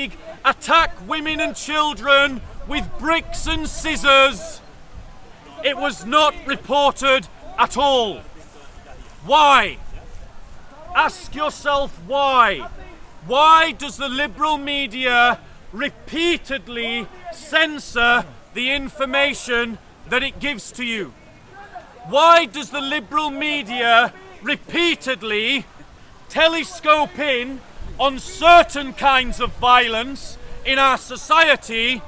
League attack women and children with bricks and scissors, it was not reported at all. Why? Ask yourself why. Why does the liberal media repeatedly censor the information that it gives to you? Why does the liberal media repeatedly telescope in on certain kinds of violence in our society,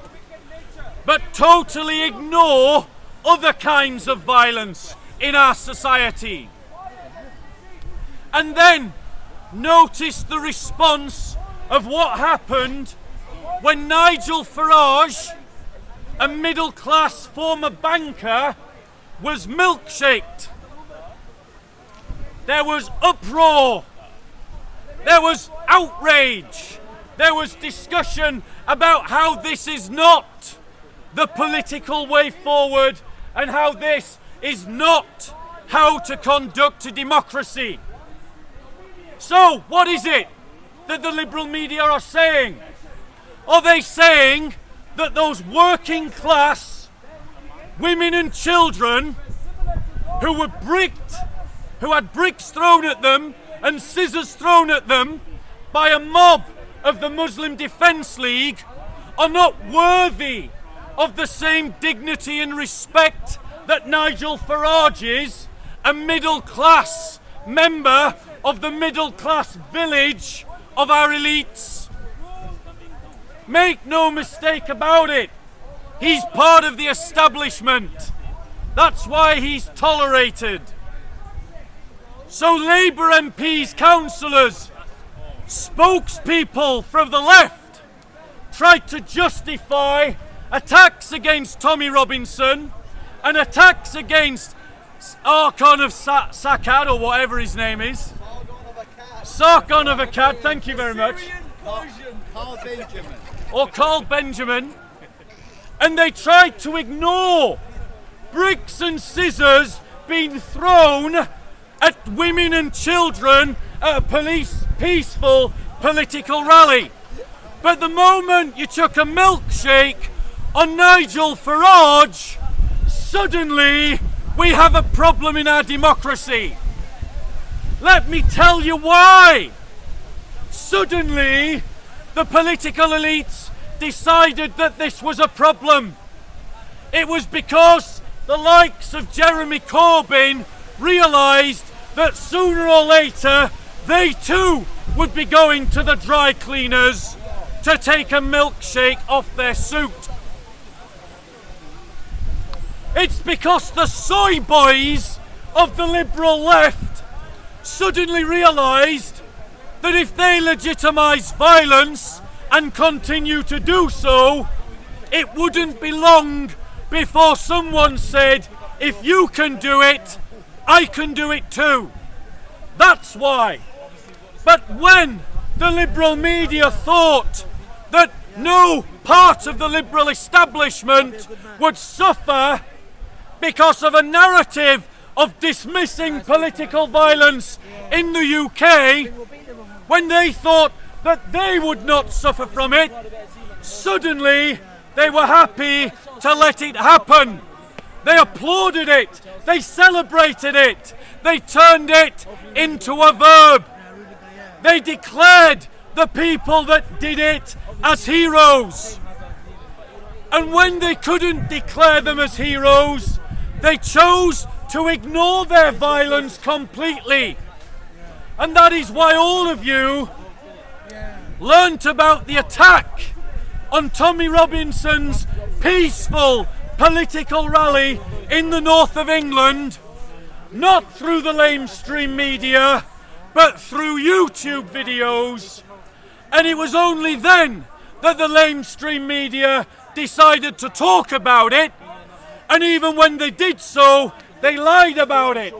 but totally ignore other kinds of violence in our society? And then notice the response of what happened when Nigel Farage, a middle-class former banker, was milkshaked. There was uproar. There was outrage. There was discussion about how this is not the political way forward and how this is not how to conduct a democracy. So, what is it that the liberal media are saying? Are they saying that those working class women and children who were bricked, who had bricks thrown at them and scissors thrown at them by a mob of the Muslim Defence League, are not worthy of the same dignity and respect that Nigel Farage is, a middle class member of the middle class village of our elites? Make no mistake about it, he's part of the establishment. That's why he's tolerated. So Labour MPs, councillors, spokespeople from the left tried to justify attacks against Tommy Robinson and attacks against Sargon of Akkad, or whatever his name is. Sargon of Akkad, thank you very much. Or Carl Benjamin. And they tried to ignore bricks and scissors being thrown at women and children at a peaceful political rally. But the moment you took a milkshake on Nigel Farage, suddenly we have a problem in our democracy. Let me tell you why. Suddenly, the political elites decided that this was a problem. It was because the likes of Jeremy Corbyn realised that sooner or later they too would be going to the dry cleaners to take a milkshake off their suit. It's because the soy boys of the liberal left suddenly realised that if they legitimise violence and continue to do so, it wouldn't be long before someone said, if you can do it, I can do it too. That's why. But when the liberal media thought that no part of the liberal establishment would suffer because of a narrative of dismissing political violence in the UK, when they thought that they would not suffer from it, suddenly they were happy to let it happen. They applauded it, they celebrated it, they turned it into a verb. They declared the people that did it as heroes. And when they couldn't declare them as heroes, they chose to ignore their violence completely. And that is why all of you learnt about the attack on Tommy Robinson's peaceful political rally in the north of England, not through the lamestream media, but through YouTube videos. And it was only then that the lamestream media decided to talk about it, and even when they did so, they lied about it.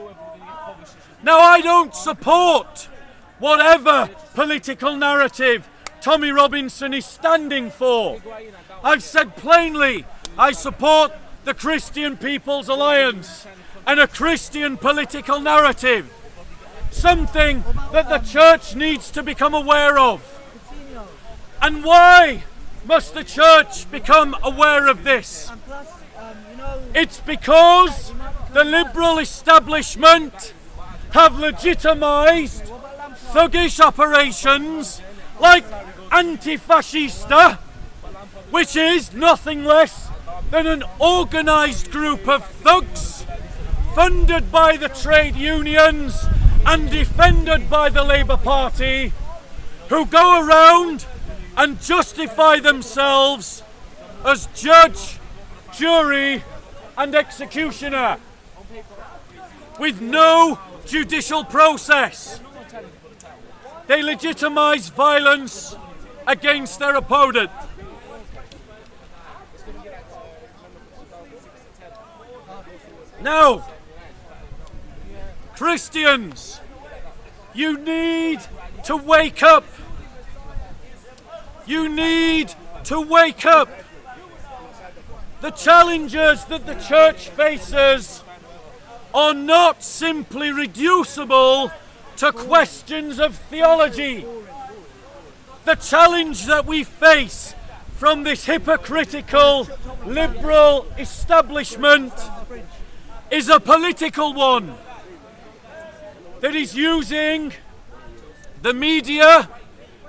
Now, I don't support whatever political narrative Tommy Robinson is standing for. I've said plainly, I support the Christian People's Alliance and a Christian political narrative, something that the church needs to become aware of. And why must the church become aware of this? It's because the liberal establishment have legitimised thuggish operations like Antifascista, which is nothing less than an organised group of thugs funded by the trade unions and defended by the Labour Party, who go around and justify themselves as judge, jury and executioner with no judicial process. They legitimise violence against their opponent. Now, Christians, you need to wake up. You need to wake up. The challenges that the church faces are not simply reducible to questions of theology. The challenge that we face from this hypocritical liberal establishment is a political one that is using the media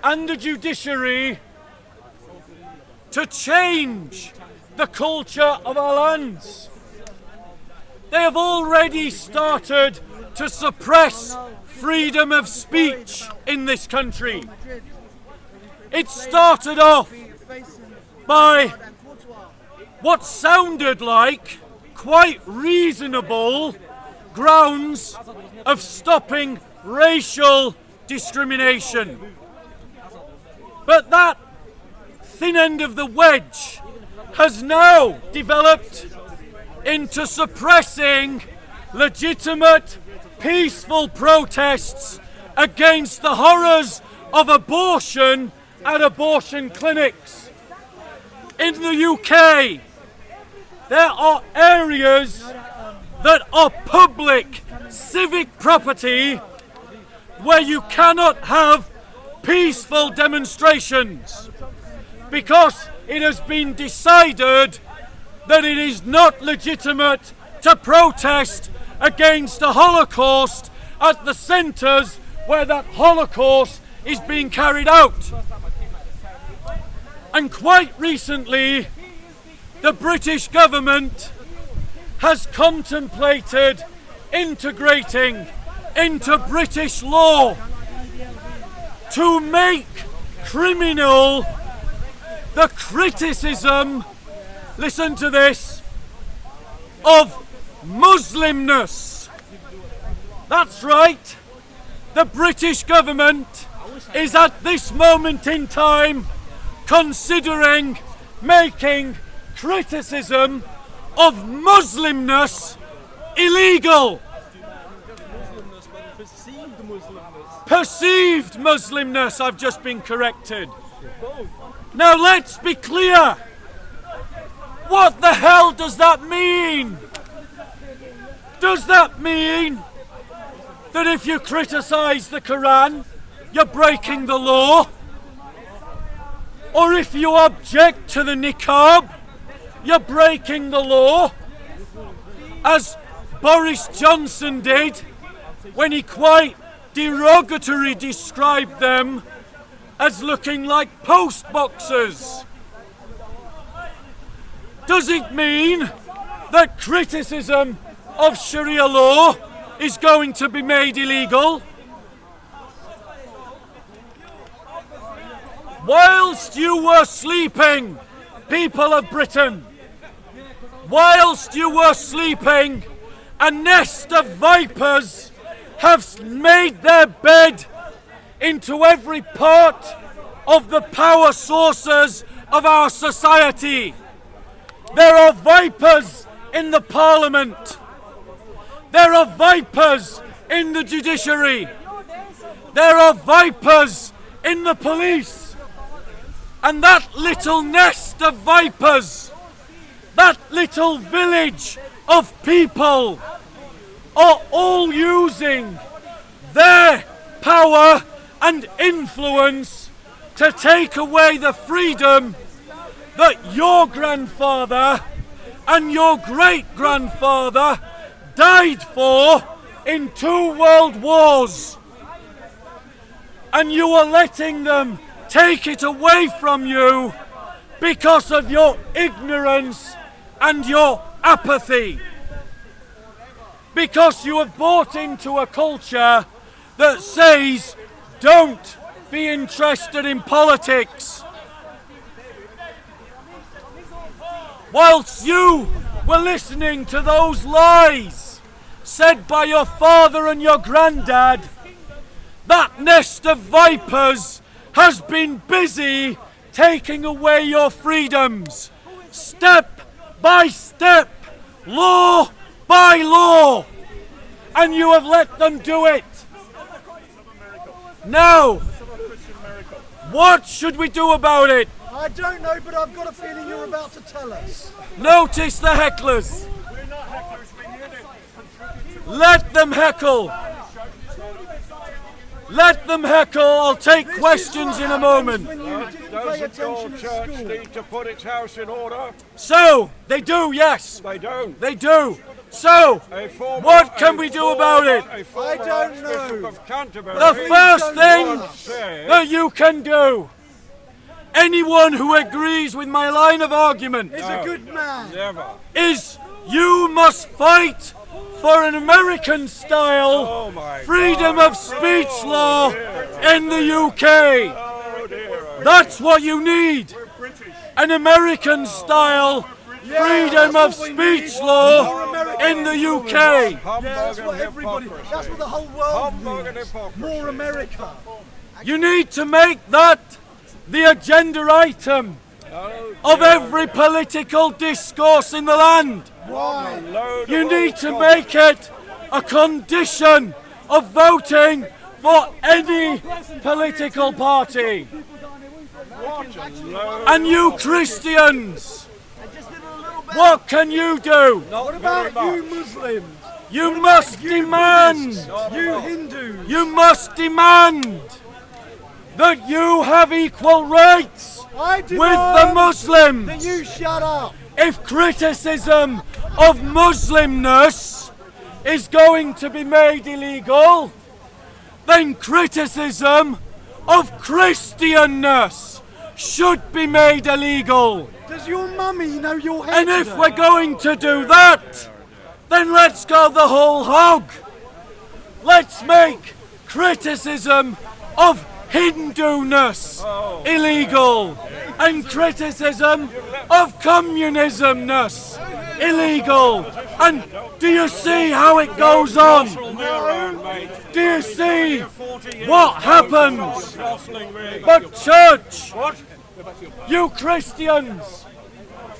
and the judiciary to change the culture of our lands. They have already started to suppress freedom of speech in this country. It started off by what sounded like quite reasonable grounds of stopping racial discrimination. But that thin end of the wedge has now developed into suppressing legitimate, peaceful protests against the horrors of abortion at abortion clinics. In the UK, there are areas that are public civic property where you cannot have peaceful demonstrations because it has been decided that it is not legitimate to protest against the Holocaust at the centres where that Holocaust is being carried out. And quite recently, the British government has contemplated integrating into British law to make criminal the criticism, listen to this, of Muslimness. That's right. The British government is at this moment in time considering making criticism of Muslimness illegal. Perceived Muslimness, I've just been corrected. Now let's be clear. What the hell does that mean? Does that mean that if you criticise the Quran, you're breaking the law? Or if you object to the niqab, you're breaking the law? As Boris Johnson did when he quite derogatorily described them as looking like post boxes. Does it mean that criticism of Sharia law is going to be made illegal? Whilst you were sleeping, people of Britain, whilst you were sleeping, a nest of vipers have made their bed into every part of the power sources of our society. There are vipers in the Parliament. There are vipers in the judiciary. There are vipers in the police. And that little nest of vipers, that little village of people, are all using their power and influence to take away the freedom that your grandfather and your great-grandfather died for in 2 world wars. And you are letting them take it away from you because of your ignorance and your apathy. Because you have bought into a culture that says, don't be interested in politics. Whilst you were listening to those lies said by your father and your granddad, that nest of vipers has been busy taking away your freedoms, step by step, law by law, and you have let them do it. Now, what should we do about it? I don't know, but I've got a feeling you're about to tell us. Notice the hecklers. We're not hecklers, we're here to contribute to Let them heckle. Let them heckle. I'll take questions in a moment. Doesn't your church need to put its house in order? So, they do, yes. They don't. They do. So, what can we do about it? I don't know. The first thing that you can do, anyone who agrees with my line of argument, He's a good man. Never. is you must fight for an American-style freedom of speech law in the UK. That's what you need. An American-style freedom of speech law in the UK. Yeah, that's what everybody, that's what the whole world needs. More America. You need to make that the agenda item of every political discourse in the land. Why? You need to make it a condition of voting for any political party. And you Christians, what can you do? What about you Muslims? You must demand, You Hindus? you must demand that you have equal rights I with the demand Muslims. that you shut up. If criticism of Muslimness is going to be made illegal, then criticism of Christianness should be made illegal. Does your mummy know your head? And if we're going to do that, then let's go the whole hog. Let's make criticism of Hinduness illegal and criticism of communismness illegal. And do you see how it goes on? Do you see what happens? But church, you Christians,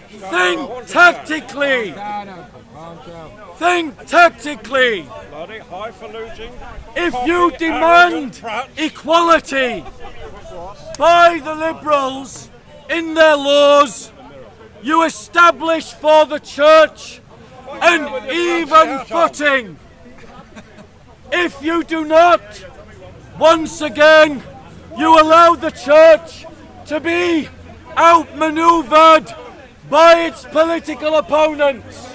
think tactically. Think tactically. If you demand equality by the Liberals in their laws, you establish for the church an even footing. If you do not, once again, you allow the church to be outmaneuvered by its political opponents.